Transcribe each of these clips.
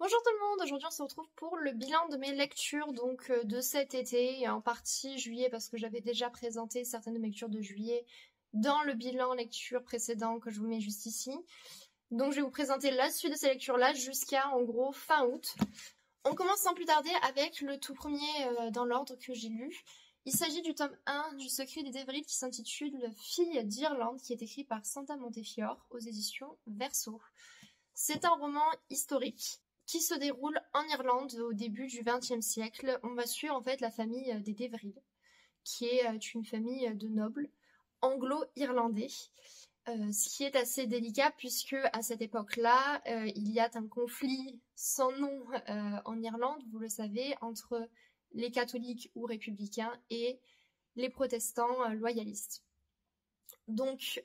Bonjour tout le monde, aujourd'hui on se retrouve pour le bilan de mes lectures de cet été et en partie juillet parce que j'avais déjà présenté certaines de mes lectures de juillet dans le bilan lecture précédent que je vous mets juste ici. Donc je vais vous présenter la suite de ces lectures-là jusqu'à en gros fin août. On commence sans plus tarder avec le tout premier dans l'ordre que j'ai lu. Il s'agit du tome 1 du Secret des Dévriles qui s'intitule Fille d'Irlande, qui est écrit par Santa Montefiore aux éditions Verso. C'est un roman historique qui se déroule en Irlande au début du XXe siècle. On va suivre en fait la famille des Dévriles, qui est une famille de nobles anglo-irlandais. Ce qui est assez délicat puisque à cette époque-là, il y a un conflit sans nom en Irlande, vous le savez, entre les catholiques ou républicains et les protestants loyalistes. Donc,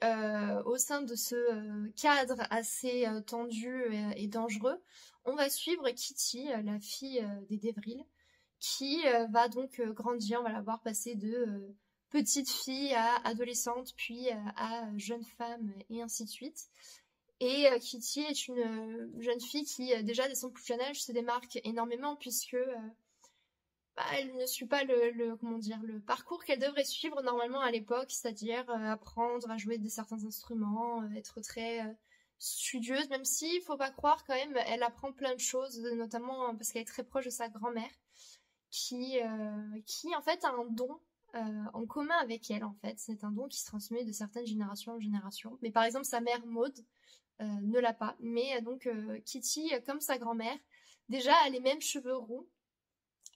au sein de ce cadre assez tendu et dangereux, on va suivre Kitty, la fille des Dévriles, qui va donc grandir. On va la voir passer de petite fille à adolescente, puis à jeune femme, et ainsi de suite. Et Kitty est une jeune fille qui, déjà dès son plus jeune âge, se démarque énormément puisque elle ne suit pas le parcours qu'elle devrait suivre normalement à l'époque, c'est-à-dire apprendre à jouer de certains instruments, être très studieuse, même si, il faut pas croire quand même, elle apprend plein de choses, notamment parce qu'elle est très proche de sa grand-mère, qui en fait a un don en commun avec elle, en fait. C'est un don qui se transmet de certaines générations en génération. Mais par exemple, sa mère Maud ne l'a pas. Mais donc Kitty, comme sa grand-mère, déjà a les mêmes cheveux roux.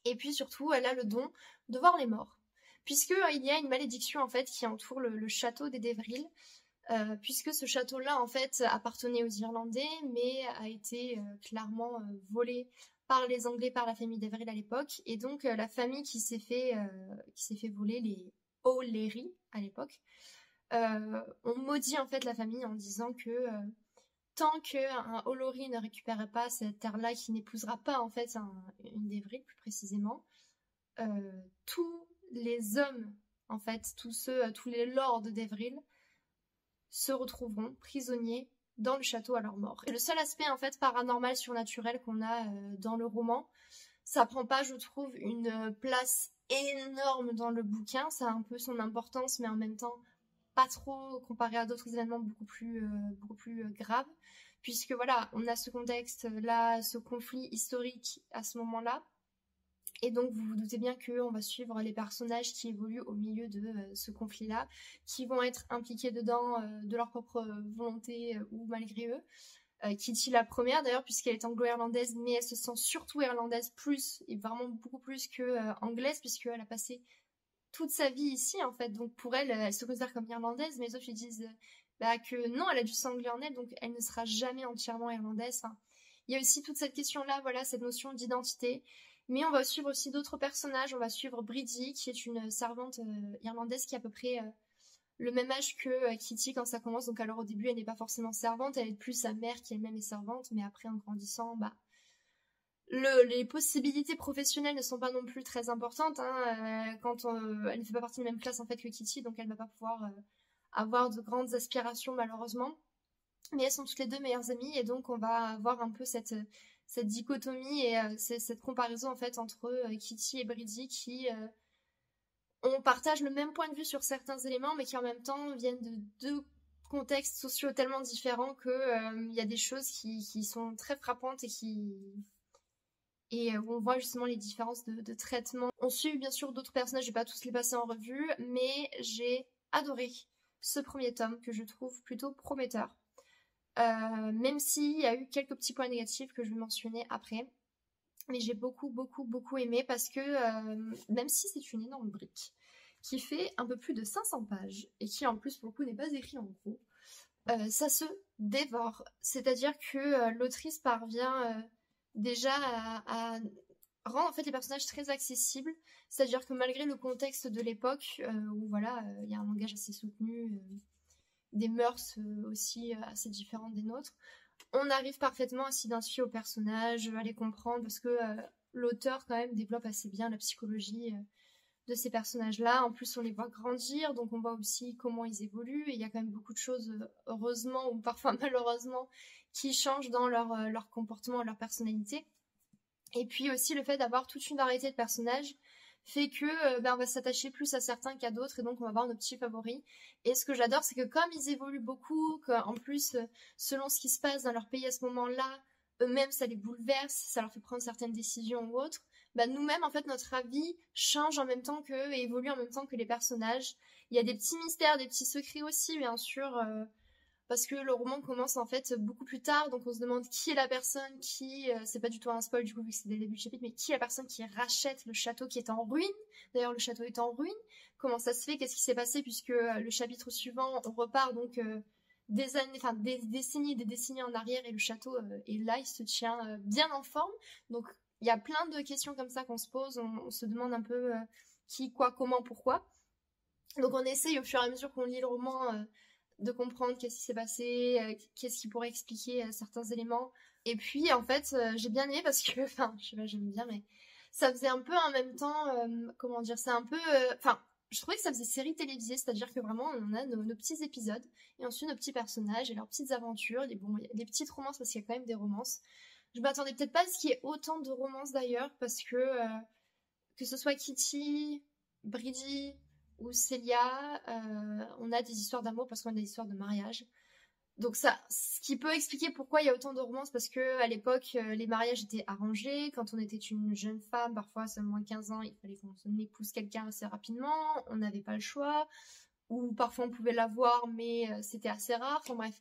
Et puis surtout, elle a le don de voir les morts. Puisque il y a une malédiction en fait qui entoure le château des Dévriles, puisque ce château-là en fait appartenait aux Irlandais, mais a été clairement volé par les Anglais, par la famille Dévril à l'époque, et donc la famille qui s'est fait voler, les O'Leary à l'époque, on maudit en fait la famille en disant que tant qu'un O'Leary ne récupérait pas cette terre-là, qui n'épousera pas en fait une Dévril plus précisément, tous les hommes, en fait, tous les lords d'Evril se retrouveront prisonniers dans le château à leur mort. Et le seul aspect en fait paranormal, surnaturel qu'on a dans le roman, ça prend pas, je trouve, une place énorme dans le bouquin. Ça a un peu son importance, mais en même temps pas trop comparé à d'autres événements beaucoup plus graves, puisque voilà, on a ce contexte là, ce conflit historique à ce moment-là. Et donc vous vous doutez bien qu'on va suivre les personnages qui évoluent au milieu de ce conflit-là, qui vont être impliqués dedans de leur propre volonté ou malgré eux. Kitty la première d'ailleurs, puisqu'elle est anglo-irlandaise, mais elle se sent surtout irlandaise plus, et vraiment beaucoup plus que anglaise, puisqu'elle a passé toute sa vie ici en fait. Donc pour elle, elle se considère comme irlandaise, mais les autres lui disent que non, elle a du sang anglais en elle, donc elle ne sera jamais entièrement irlandaise. Enfin, il y a aussi toute cette question-là, voilà, cette notion d'identité. Mais on va suivre aussi d'autres personnages. On va suivre Bridie, qui est une servante irlandaise qui a à peu près le même âge que Kitty quand ça commence. Donc alors au début, elle n'est pas forcément servante, elle est plus sa mère qui elle-même est servante. Mais après, en grandissant, les possibilités professionnelles ne sont pas non plus très importantes. Quand elle ne fait pas partie de la même classe en fait que Kitty, donc elle ne va pas pouvoir avoir de grandes aspirations malheureusement. Mais elles sont toutes les deux meilleures amies et donc on va avoir un peu cette dichotomie et cette comparaison en fait entre Kitty et Bridie qui on partage le même point de vue sur certains éléments mais qui en même temps viennent de deux contextes sociaux tellement différents que il y a des choses qui sont très frappantes et où on voit justement les différences de traitement. On suit bien sûr d'autres personnages, je vais pas tous les passer en revue, mais j'ai adoré ce premier tome que je trouve plutôt prometteur. Même s'il y a eu quelques petits points négatifs que je vais mentionner après. Mais j'ai beaucoup aimé parce que même si c'est une énorme brique qui fait un peu plus de 500 pages et qui en plus pour le coup n'est pas écrit en gros, ça se dévore. C'est-à-dire que l'autrice parvient déjà à rendre en fait les personnages très accessibles. C'est-à-dire que malgré le contexte de l'époque où voilà, il y a un langage assez soutenu, des mœurs aussi assez différentes des nôtres, on arrive parfaitement à s'identifier aux personnages, à les comprendre, parce que l'auteur quand même développe assez bien la psychologie de ces personnages-là. En plus, on les voit grandir, donc on voit aussi comment ils évoluent. Et il y a quand même beaucoup de choses, heureusement ou parfois malheureusement, qui changent dans leur comportement, leur personnalité. Et puis aussi le fait d'avoir toute une variété de personnages fait que on va s'attacher plus à certains qu'à d'autres et donc on va avoir nos petits favoris. Et ce que j'adore, c'est que comme ils évoluent beaucoup, qu'en plus, selon ce qui se passe dans leur pays à ce moment-là, eux-mêmes ça les bouleverse, ça leur fait prendre certaines décisions ou autres, nous-mêmes en fait notre avis change en même temps qu'eux et évolue en même temps que les personnages. Il y a des petits mystères, des petits secrets aussi, bien sûr, parce que le roman commence en fait beaucoup plus tard, donc on se demande qui est la personne qui, c'est pas du tout un spoil du coup vu que c'est dès le début du chapitre, mais qui est la personne qui rachète le château qui est en ruine. D'ailleurs le château est en ruine, comment ça se fait, qu'est-ce qui s'est passé, puisque le chapitre suivant on repart donc des années, enfin des décennies en arrière et le château est là, il se tient bien en forme, donc il y a plein de questions comme ça qu'on se pose, on se demande un peu qui, quoi, comment, pourquoi. Donc on essaye au fur et à mesure qu'on lit le roman de comprendre qu'est-ce qui s'est passé, qu'est-ce qui pourrait expliquer certains éléments. Et puis en fait, j'ai bien aimé parce que, enfin, je sais pas, j'aime bien, mais ça faisait un peu en même temps, comment dire, c'est un peu, enfin, je trouvais que ça faisait série télévisée, c'est-à-dire que vraiment on a nos petits épisodes et ensuite nos petits personnages et leurs petites aventures, des petites romances parce qu'il y a quand même des romances. Je m'attendais peut-être pas à ce qu'il y ait autant de romances d'ailleurs parce que ce soit Kitty, Bridie ou Célia, on a des histoires d'amour parce qu'on a des histoires de mariage. Donc ça, ce qui peut expliquer pourquoi il y a autant de romances, parce que à l'époque, les mariages étaient arrangés. Quand on était une jeune femme, parfois seulement 15 ans, il fallait qu'on épouse quelqu'un assez rapidement. On n'avait pas le choix. Ou parfois on pouvait l'avoir, mais c'était assez rare. Enfin bref.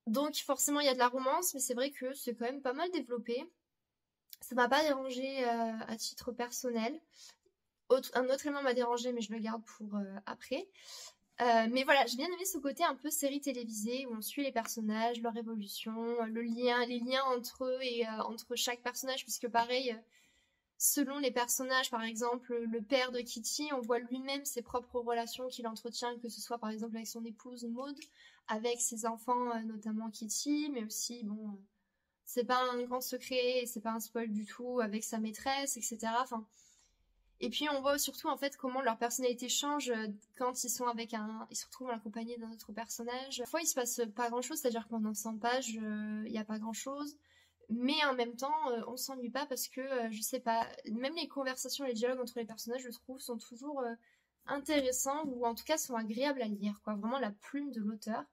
Donc forcément, il y a de la romance, mais c'est vrai que c'est quand même pas mal développé. Ça m'a pas dérangé à titre personnel. Un autre élément m'a dérangé, mais je le garde pour après. Mais voilà, j'ai bien aimé ce côté un peu série télévisée où on suit les personnages, leur évolution, les liens entre eux et entre chaque personnage, puisque pareil, selon les personnages, par exemple, le père de Kitty, on voit lui-même ses propres relations qu'il entretient, que ce soit par exemple avec son épouse Maud, avec ses enfants, notamment Kitty, mais aussi, bon, c'est pas un grand secret, c'est pas un spoil du tout, avec sa maîtresse, etc. Enfin, et puis on voit surtout en fait comment leur personnalité change quand ils sont ils se retrouvent en la compagnie d'un autre personnage. Parfois il se passe pas grand chose, c'est-à-dire que pendant 100 pages il n'y a pas grand chose, mais en même temps on s'ennuie pas parce que je sais pas, même les conversations, les dialogues entre les personnages je trouve sont toujours intéressants ou en tout cas sont agréables à lire, quoi. Vraiment la plume de l'auteur.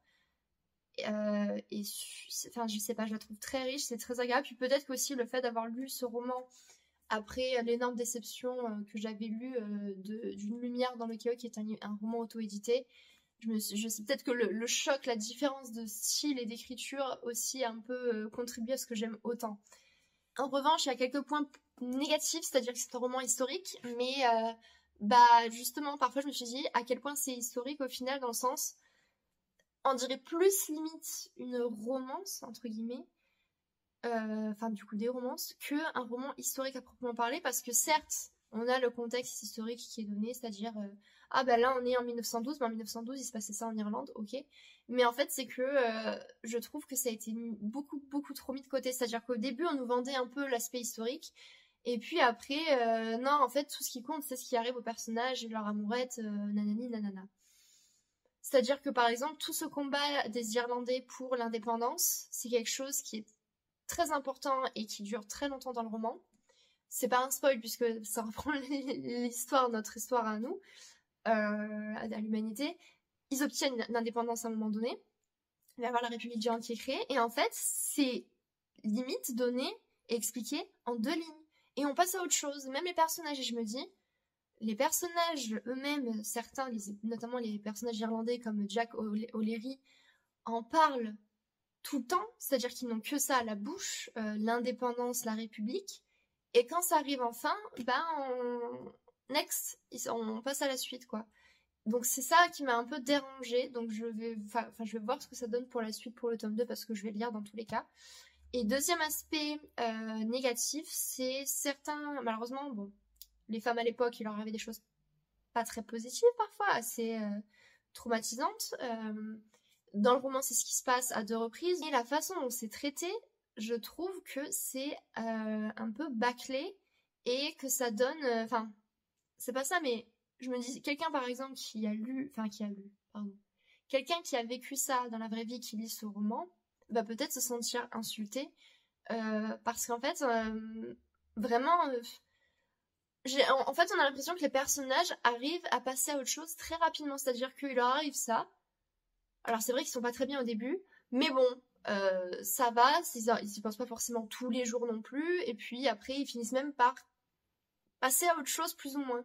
Enfin je sais pas, je la trouve très riche, c'est très agréable. Puis peut-être qu'aussi le fait d'avoir lu ce roman après l'énorme déception que j'avais lue d'une lumière dans le chaos, qui est un roman auto-édité, je sais peut-être que le choc, la différence de style et d'écriture aussi a un peu contribué à ce que j'aime autant. En revanche, il y a quelques points négatifs, c'est-à-dire que c'est un roman historique, mais justement, parfois je me suis dit à quel point c'est historique au final, dans le sens, on dirait plus limite une romance, entre guillemets, enfin du coup des romances, qu'un roman historique à proprement parler, parce que certes, on a le contexte historique qui est donné, c'est-à-dire, là on est en 1912, mais en 1912 il se passait ça en Irlande, ok, mais en fait c'est que je trouve que ça a été beaucoup beaucoup trop mis de côté, c'est-à-dire qu'au début on nous vendait un peu l'aspect historique, et puis après, non, en fait tout ce qui compte c'est ce qui arrive aux personnages et leur amourette, nanani nanana. C'est-à-dire que par exemple tout ce combat des Irlandais pour l'indépendance, c'est quelque chose qui est très important et qui dure très longtemps dans le roman. C'est pas un spoil puisque ça reprend l'histoire, notre histoire à nous, à l'humanité. Ils obtiennent l'indépendance à un moment donné. Il va y avoir la République d'Irlande qui est créée. Et en fait, c'est limite donné et expliqué en 2 lignes. Et on passe à autre chose. Même les personnages, et je me dis, les personnages eux-mêmes, certains, notamment les personnages irlandais comme Jack O'Leary, en parlent tout le temps, c'est-à-dire qu'ils n'ont que ça à la bouche, l'indépendance, la République, et quand ça arrive enfin, on passe à la suite, quoi. Donc c'est ça qui m'a un peu dérangée, donc je vais voir ce que ça donne pour la suite, pour le tome 2, parce que je vais le lire dans tous les cas. Et deuxième aspect négatif, c'est certains, malheureusement, bon, les femmes à l'époque, il leur arrivait des choses pas très positives parfois, assez traumatisantes. Dans le roman, c'est ce qui se passe à 2 reprises. Et la façon dont c'est traité, je trouve que c'est un peu bâclé et que ça donne... c'est pas ça, mais je me dis, quelqu'un par exemple pardon, quelqu'un qui a vécu ça dans la vraie vie, qui lit ce roman, va peut-être se sentir insulté, parce qu'en fait, vraiment, en fait, on a l'impression que les personnages arrivent à passer à autre chose très rapidement, c'est-à-dire qu'il leur arrive ça. Alors c'est vrai qu'ils sont pas très bien au début, mais bon, ça va, ils y pensent pas forcément tous les jours non plus, et puis après ils finissent même par passer à autre chose plus ou moins.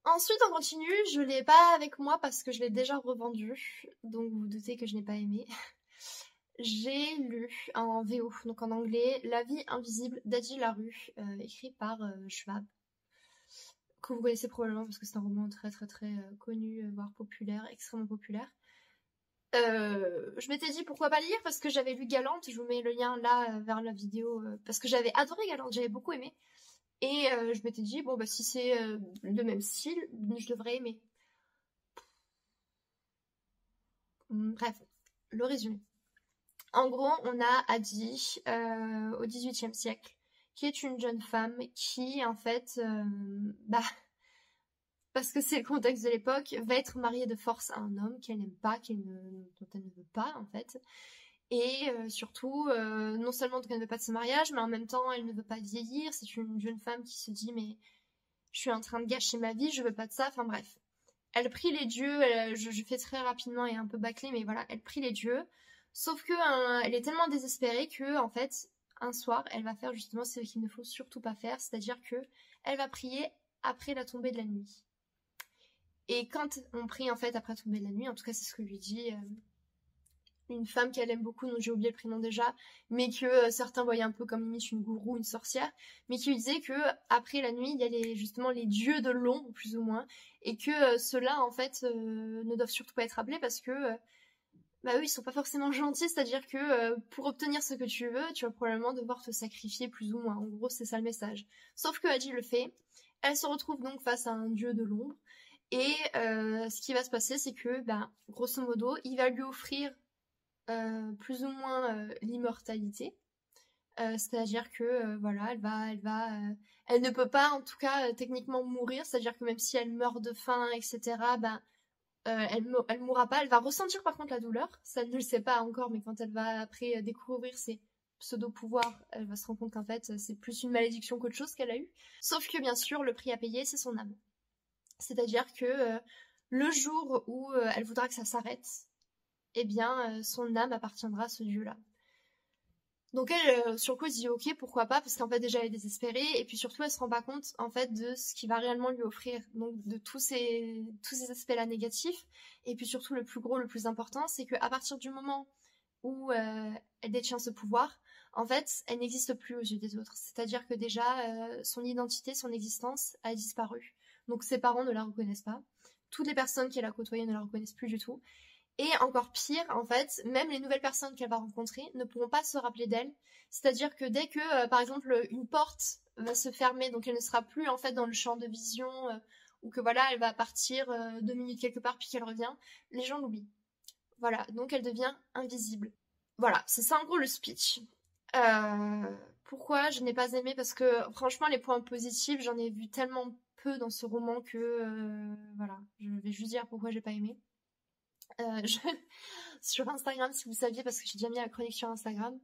Ensuite on continue, je l'ai pas avec moi parce que je l'ai déjà revendu, donc vous vous doutez que je n'ai pas aimé. J'ai lu en VO, donc en anglais, La vie invisible d'Adi Larue, écrit par Schwab, que vous connaissez probablement parce que c'est un roman très très très connu, voire populaire, extrêmement populaire. Je m'étais dit pourquoi pas lire parce que j'avais lu Galante, je vous mets le lien là vers la vidéo, parce que j'avais adoré Galante, j'avais beaucoup aimé. Et je m'étais dit, bon bah si c'est le même style, je devrais aimer. Bref, le résumé. En gros, on a Adi au XVIIIe siècle, qui est une jeune femme qui, en fait, parce que c'est le contexte de l'époque, va être mariée de force à un homme qu'elle n'aime pas, dont elle ne veut pas, en fait. Et surtout, non seulement qu'elle ne veut pas de ce mariage, mais en même temps, elle ne veut pas vieillir. C'est une jeune femme qui se dit, mais je suis en train de gâcher ma vie, je veux pas de ça. Enfin bref. Elle prie les dieux, je fais très rapidement et un peu bâclé, mais voilà, elle prie les dieux. Sauf que elle est tellement désespérée que, en fait, un soir, elle va faire justement ce qu'il ne faut surtout pas faire, c'est-à-dire que elle va prier après la tombée de la nuit. Et quand on prie, en fait, après la tombée de la nuit, en tout cas, c'est ce que lui dit une femme qu'elle aime beaucoup, dont j'ai oublié le prénom déjà, mais que certains voyaient un peu comme limite une gourou, une sorcière, mais qui lui disait que après la nuit, il y a justement les dieux de l'ombre, plus ou moins, et que ceux-là, en fait, ne doivent surtout pas être appelés parce que eux, ils sont pas forcément gentils, c'est-à-dire que pour obtenir ce que tu veux, tu vas probablement devoir te sacrifier plus ou moins. En gros, c'est ça le message. Sauf que Adi le fait. Elle se retrouve donc face à un dieu de l'ombre, et ce qui va se passer, c'est que, grosso modo, il va lui offrir plus ou moins l'immortalité, c'est-à-dire que voilà, elle ne peut pas en tout cas techniquement mourir, c'est-à-dire que même si elle meurt de faim, etc., elle mourra pas, elle va ressentir par contre la douleur, ça elle ne le sait pas encore, mais quand elle va après découvrir ses pseudo-pouvoirs, elle va se rendre compte qu'en fait c'est plus une malédiction qu'autre chose qu'elle a eue. Sauf que bien sûr le prix à payer c'est son âme, c'est-à-dire que le jour où elle voudra que ça s'arrête, eh bien, son âme appartiendra à ce dieu-là. Donc elle, sur le coup, elle se dit ok, pourquoi pas, parce qu'en fait déjà elle est désespérée, et puis surtout elle se rend pas compte en fait de ce qu'il va réellement lui offrir, donc de tous ces aspects-là négatifs, et puis surtout le plus gros, le plus important, c'est qu'à partir du moment où elle détient ce pouvoir, en fait, elle n'existe plus aux yeux des autres. C'est-à-dire que déjà, son identité, son existence a disparu. Donc ses parents ne la reconnaissent pas. Toutes les personnes qu'elle a côtoyées ne la reconnaissent plus du tout. Et encore pire, en fait, même les nouvelles personnes qu'elle va rencontrer ne pourront pas se rappeler d'elle. C'est-à-dire que dès que, par exemple, une porte va se fermer, donc elle ne sera plus en fait dans le champ de vision, ou que voilà, elle va partir 2 minutes quelque part puis qu'elle revient, les gens l'oublient. Voilà, donc elle devient invisible. Voilà, c'est ça en gros le speech. Pourquoi je n'ai pas aimé? Parce que franchement, les points positifs, j'en ai vu tellement peu dans ce roman que voilà, je vais juste dire pourquoi j'ai pas aimé. Sur Instagram, si vous saviez, parce que j'ai déjà mis la chronique sur Instagram.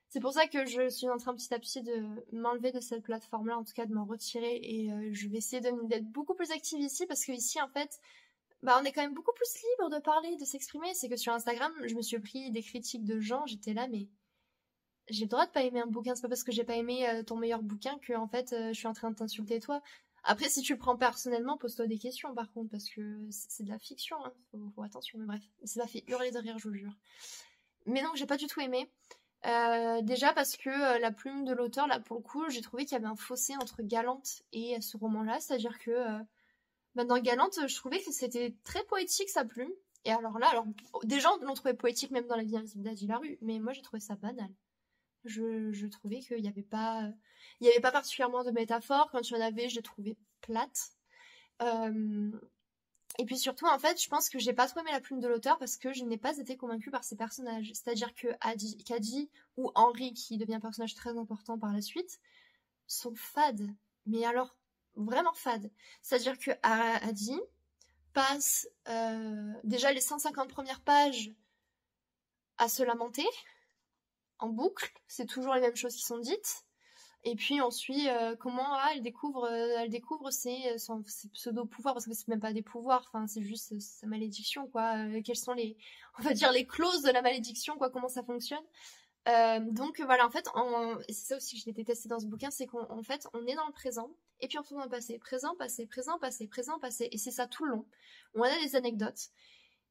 C'est pour ça que je suis en train petit à petit de m'enlever de cette plateforme-là, en tout cas de m'en retirer, et je vais essayer d'être beaucoup plus active ici, parce que ici, en fait, on est quand même beaucoup plus libre de parler, de s'exprimer. C'est que sur Instagram, je me suis pris des critiques de gens, j'étais là, mais j'ai le droit de pas aimer un bouquin, c'est pas parce que j'ai pas aimé ton meilleur bouquin que, en fait, je suis en train de t'insulter toi. Après, si tu le prends personnellement, pose-toi des questions par contre, parce que c'est de la fiction, hein. Faut attention, mais bref. Ça m'a fait hurler de rire, je vous jure. Mais non, j'ai pas du tout aimé. Déjà parce que la plume de l'auteur, là, pour le coup, j'ai trouvé qu'il y avait un fossé entre Galante et ce roman-là. C'est-à-dire que dans Galante, je trouvais que c'était très poétique, sa plume. Et alors là, des gens l'ont trouvé poétique même dans La vie invisible d'Adi Larue, mais moi j'ai trouvé ça banal. Je trouvais qu'il n'y avait pas particulièrement de métaphores. Quand il y en avait, je les trouvais plates. Et puis surtout, en fait, je pense que j'ai pas trop aimé la plume de l'auteur parce que je n'ai pas été convaincue par ses personnages. C'est-à-dire que Cady ou Henri, qui devient un personnage très important par la suite, sont fades. Mais alors, vraiment fade. C'est-à-dire que Adi passe déjà les 150 premières pages à se lamenter en boucle, c'est toujours les mêmes choses qui sont dites. Et puis on suit comment elle découvre ses pseudo-pouvoirs, parce que c'est même pas des pouvoirs, enfin c'est juste sa malédiction, quoi. Quelles sont on va dire les clauses de la malédiction, quoi, comment ça fonctionne. Donc voilà, en fait, et c'est ça aussi que j'ai détesté dans ce bouquin, c'est qu'en fait, on est dans le présent, et puis on tourne dans le passé. Présent, passé, présent, passé, présent, passé. Et c'est ça tout le long. On a des anecdotes.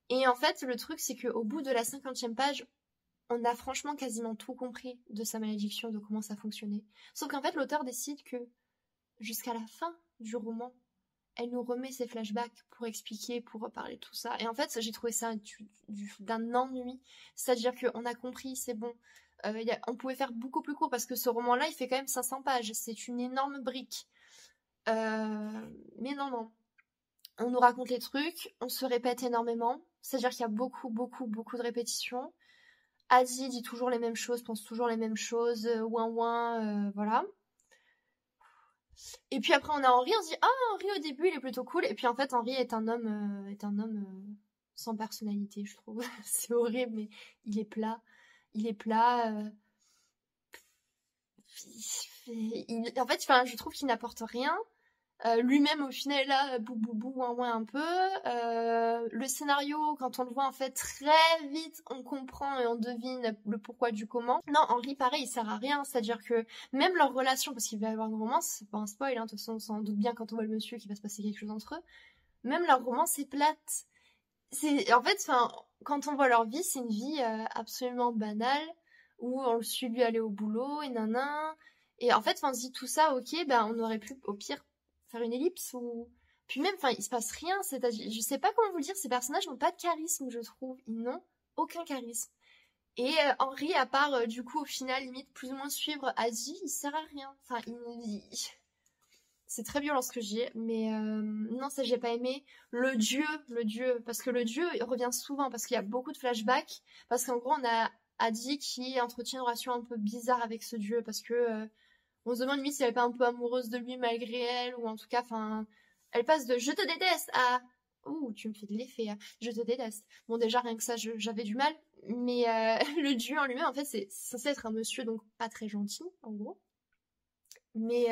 Et en fait, le truc, c'est qu'au bout de la 50e page, on a franchement quasiment tout compris de sa malédiction, de comment ça fonctionnait. Sauf qu'en fait, l'auteur décide que, jusqu'à la fin du roman, elle nous remet ses flashbacks pour expliquer, pour reparler de tout ça. Et en fait, j'ai trouvé ça d'un ennui. C'est-à-dire qu'on a compris, c'est bon. On pouvait faire beaucoup plus court, parce que ce roman-là, il fait quand même 500 pages. C'est une énorme brique. Mais non. On nous raconte les trucs, on se répète énormément. C'est-à-dire qu'il y a beaucoup de répétitions. Adi dit toujours les mêmes choses, pense toujours les mêmes choses, voilà. Et puis après on a Henri, on se dit Henri au début il est plutôt cool, et puis en fait Henri est un homme sans personnalité, je trouve. C'est horrible, mais il est plat. En fait, je trouve qu'il n'apporte rien. Lui-même au final est là, ouin un peu. Le scénario, quand on le voit en fait très vite, on comprend et on devine le pourquoi du comment. Non, Henri pareil, il sert à rien, c'est-à-dire que même leur relation, parce qu'il va y avoir une romance, c'est pas un spoil, de toute façon on s'en doute bien quand on voit le monsieur qu'il va se passer quelque chose entre eux, même leur romance est plate. En fait, quand on voit leur vie, c'est une vie absolument banale, où on le suit lui aller au boulot, et nanan, et en fait, on se dit tout ça, ok, on aurait pu au pire faire une ellipse, ou puis même il se passe rien, c'est-à-dire je sais pas comment vous le dire, ces personnages n'ont pas de charisme, je trouve, ils n'ont aucun charisme. Et Henri, à part du coup au final limite plus ou moins suivre Adi, il sert à rien. C'est très violent ce que je dis, mais non, ça j'ai pas aimé. Le dieu, parce que le dieu il revient souvent, parce qu'il y a beaucoup de flashbacks, parce qu'en gros on a Adi qui entretient une relation un peu bizarre avec ce dieu, parce que on se demande limite si elle est pas un peu amoureuse de lui malgré elle, ou en tout cas, elle passe de je te déteste à ouh, tu me fais de l'effet, hein. Je te déteste. Bon, déjà, rien que ça, j'avais du mal, mais le dieu en lui-même, en fait, c'est censé être un monsieur, donc pas très gentil, en gros, mais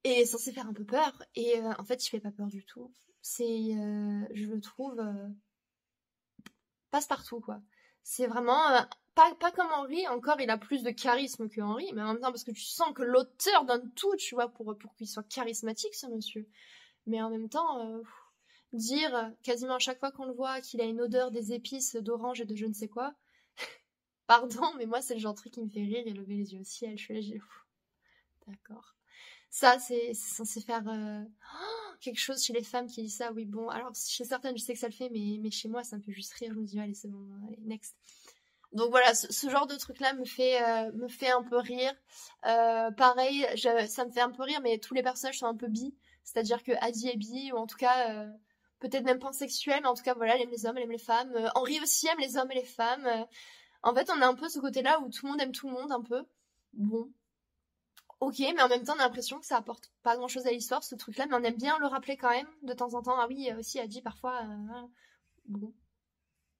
et censé faire un peu peur, et en fait, il fait pas peur du tout. Je le trouve passe-partout, quoi. C'est vraiment pas comme Henri, encore il a plus de charisme que Henri, mais en même temps parce que tu sens que l'auteur donne tout, tu vois, pour qu'il soit charismatique ce monsieur. Mais en même temps, dire quasiment à chaque fois qu'on le voit qu'il a une odeur des épices, d'orange et de je ne sais quoi, pardon, mais moi c'est le genre de truc qui me fait rire et lever les yeux au ciel, je suis là, d'accord. Ça, c'est censé faire quelque chose chez les femmes qui disent ça, oui bon, alors chez certaines je sais que ça le fait, mais chez moi ça me fait juste rire, je me dis allez c'est bon, allez, next. Donc voilà, ce genre de truc-là me fait un peu rire. Pareil, ça me fait un peu rire, mais tous les personnages sont un peu bi. C'est-à-dire que Adi est bi, ou en tout cas, peut-être même pansexuel, mais en tout cas, voilà, elle aime les hommes, elle aime les femmes. Henri aussi aime les hommes et les femmes. En fait, on a un peu ce côté-là où tout le monde aime tout le monde, un peu. Bon. Ok, mais en même temps, on a l'impression que ça apporte pas grand-chose à l'histoire, ce truc-là, mais on aime bien le rappeler quand même, de temps en temps. Ah oui, aussi, Adi, parfois... bon.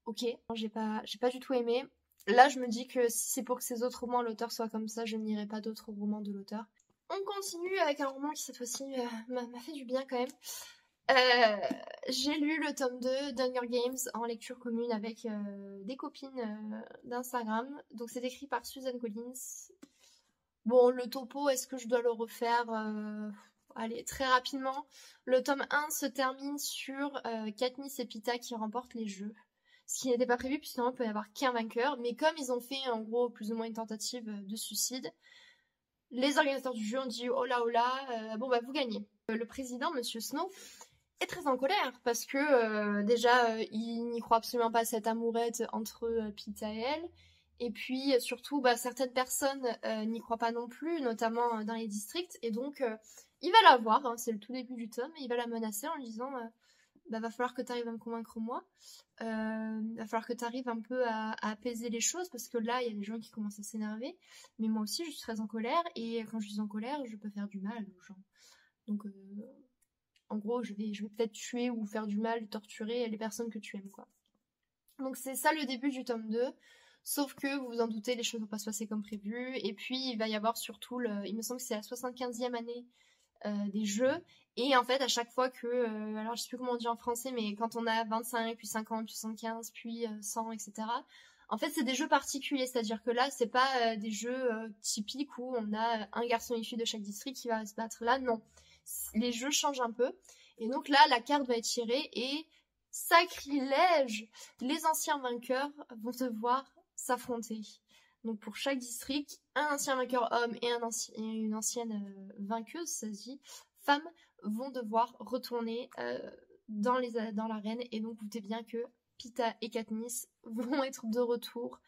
Ok, j'ai pas du tout aimé. Là, je me dis que si c'est pour que ces autres romans, l'auteur soit comme ça, je ne lirai pas d'autres romans de l'auteur. On continue avec un roman qui, cette fois-ci, m'a fait du bien quand même. J'ai lu le tome 2 d'Hunger Games en lecture commune avec des copines d'Instagram. Donc, c'est écrit par Susan Collins. Bon, le topo, est-ce que je dois le refaire Allez, très rapidement. Le tome 1 se termine sur Katniss et Peeta qui remportent les jeux. Ce qui n'était pas prévu, puisque normalement il peut y avoir qu'un vainqueur. Mais comme ils ont fait, en gros, plus ou moins une tentative de suicide, les organisateurs du jeu ont dit « Oh là, vous gagnez ». Le président, Monsieur Snow, est très en colère, parce que déjà, il n'y croit absolument pas à cette amourette entre Peeta et elle. Et puis, surtout, certaines personnes n'y croient pas non plus, notamment dans les districts. Et donc, il va la voir, hein, c'est le tout début du tome, et il va la menacer en lui disant... va falloir que tu arrives à me convaincre moi, va falloir que tu arrives un peu à apaiser les choses, parce que là, il y a des gens qui commencent à s'énerver, mais moi aussi, je suis très en colère, et quand je suis en colère, je peux faire du mal aux gens. Donc en gros, je vais peut-être tuer ou faire du mal, torturer les personnes que tu aimes, quoi. Donc c'est ça le début du tome 2. Sauf que, vous vous en doutez, les choses vont pas se passer comme prévu. Et puis, il va y avoir surtout, il me semble que c'est la 75e année des jeux. Et en fait, à chaque fois que, alors je sais plus comment on dit en français, mais quand on a 25, puis 50, puis 75, puis 100, etc. En fait, c'est des jeux particuliers. C'est-à-dire que là, c'est pas des jeux typiques où on a un garçon et une fille de chaque district qui va se battre. Là, non. Les jeux changent un peu. Et donc là, la carte va être tirée et sacrilège, les anciens vainqueurs vont devoir s'affronter. Donc pour chaque district, un ancien vainqueur homme et une ancienne vainqueuse, ça se dit, femme, vont devoir retourner dans l'arène. Et donc vous doutez bien que Peeta et Katniss vont être de retour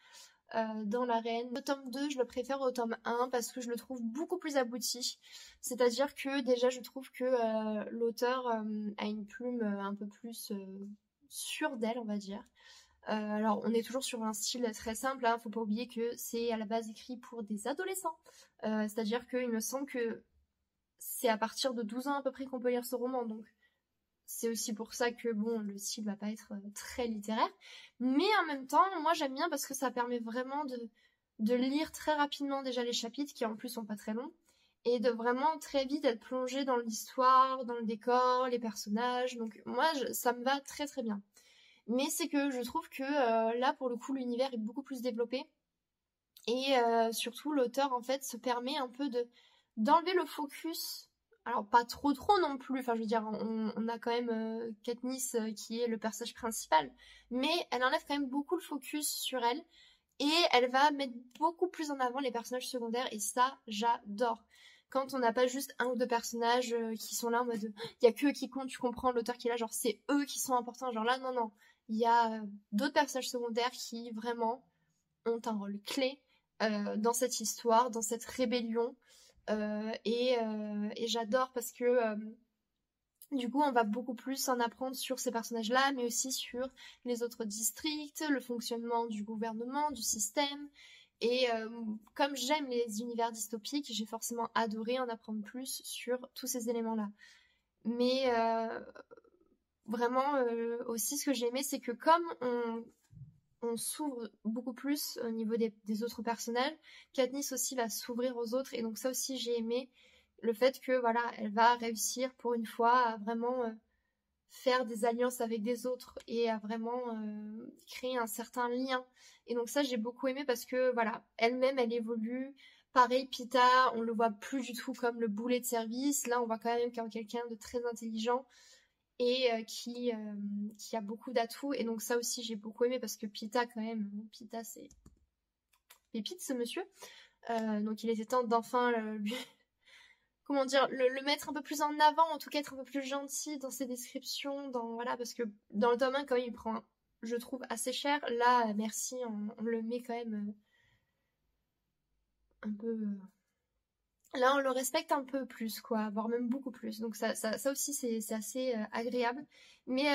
dans l'arène. Le tome 2, je le préfère au tome 1 parce que je le trouve beaucoup plus abouti. C'est-à-dire que déjà, je trouve que l'auteur a une plume un peu plus sûre d'elle, on va dire. Alors, on est toujours sur un style très simple, hein. Faut pas oublier que c'est à la base écrit pour des adolescents. C'est-à-dire qu'il me semble que c'est à partir de 12 ans à peu près qu'on peut lire ce roman, donc c'est aussi pour ça que, bon, le style va pas être très littéraire. Mais en même temps, moi j'aime bien parce que ça permet vraiment de lire très rapidement déjà les chapitres, qui en plus sont pas très longs, et de vraiment très vite être plongé dans l'histoire, dans le décor, les personnages. Donc moi, ça me va très très bien. Mais c'est que je trouve que là, pour le coup, l'univers est beaucoup plus développé. Et surtout, l'auteur, en fait, se permet un peu d'enlever le focus. Alors, pas trop non plus. Enfin, je veux dire, on a quand même Katniss qui est le personnage principal. Mais elle enlève quand même beaucoup le focus sur elle. Et elle va mettre beaucoup plus en avant les personnages secondaires. Et ça, j'adore. Quand on n'a pas juste un ou deux personnages qui sont là en mode il y a que eux qui comptent, tu comprends, l'auteur qui est là, genre c'est eux qui sont importants. Genre là, non. Il y a d'autres personnages secondaires qui vraiment ont un rôle clé dans cette histoire, dans cette rébellion. Et j'adore parce que du coup, on va beaucoup plus en apprendre sur ces personnages-là, mais aussi sur les autres districts, le fonctionnement du gouvernement, du système. Et comme j'aime les univers dystopiques, j'ai forcément adoré en apprendre plus sur tous ces éléments-là. Mais vraiment, aussi, ce que j'ai aimé, c'est que comme on s'ouvre beaucoup plus au niveau des autres personnages, Katniss aussi va s'ouvrir aux autres. Et donc ça aussi, j'ai aimé le fait que, voilà, elle va réussir pour une fois à vraiment faire des alliances avec des autres et à vraiment créer un certain lien. Et donc ça, j'ai beaucoup aimé parce que, voilà, elle-même, elle évolue. Pareil, Peeta, on le voit plus du tout comme le boulet de service. Là, on voit quand même quelqu'un de très intelligent et qui a beaucoup d'atouts. Et donc ça aussi, j'ai beaucoup aimé parce que Peeta, quand même, Peeta, c'est pépite, ce monsieur. Donc il était temps d'enfin lui... Comment dire, le mettre un peu plus en avant, en tout cas être un peu plus gentil dans ses descriptions, voilà, parce que dans le tome 1, quand même, il prend, je trouve, assez cher. Là, merci, on le met quand même un peu... Là, on le respecte un peu plus, quoi, voire même beaucoup plus. Donc ça aussi, c'est assez agréable. Mais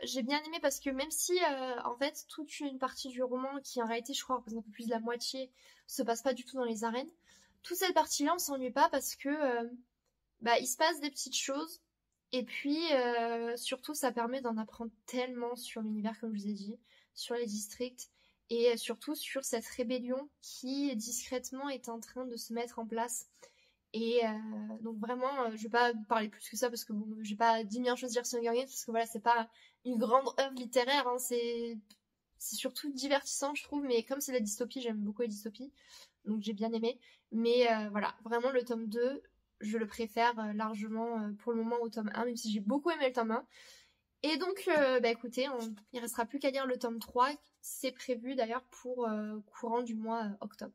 j'ai bien aimé parce que même si, en fait, toute une partie du roman, qui en réalité, je crois, représente un peu plus de la moitié, se passe pas du tout dans les arènes, toute cette partie-là, on s'ennuie pas parce que il se passe des petites choses. Et puis, surtout, ça permet d'en apprendre tellement sur l'univers, comme je vous ai dit, sur les districts, et surtout sur cette rébellion qui, discrètement, est en train de se mettre en place. Et donc vraiment, je vais pas parler plus que ça parce que bon, j'ai pas 10 000 choses à dire sur Hunger Games parce que voilà, c'est pas une grande œuvre littéraire, hein, c'est surtout divertissant, je trouve, mais comme c'est la dystopie, j'aime beaucoup les dystopies, donc j'ai bien aimé. Mais voilà, vraiment le tome 2, je le préfère largement pour le moment au tome 1, même si j'ai beaucoup aimé le tome 1. Et donc, écoutez, il restera plus qu'à lire le tome 3, c'est prévu d'ailleurs pour courant du mois octobre.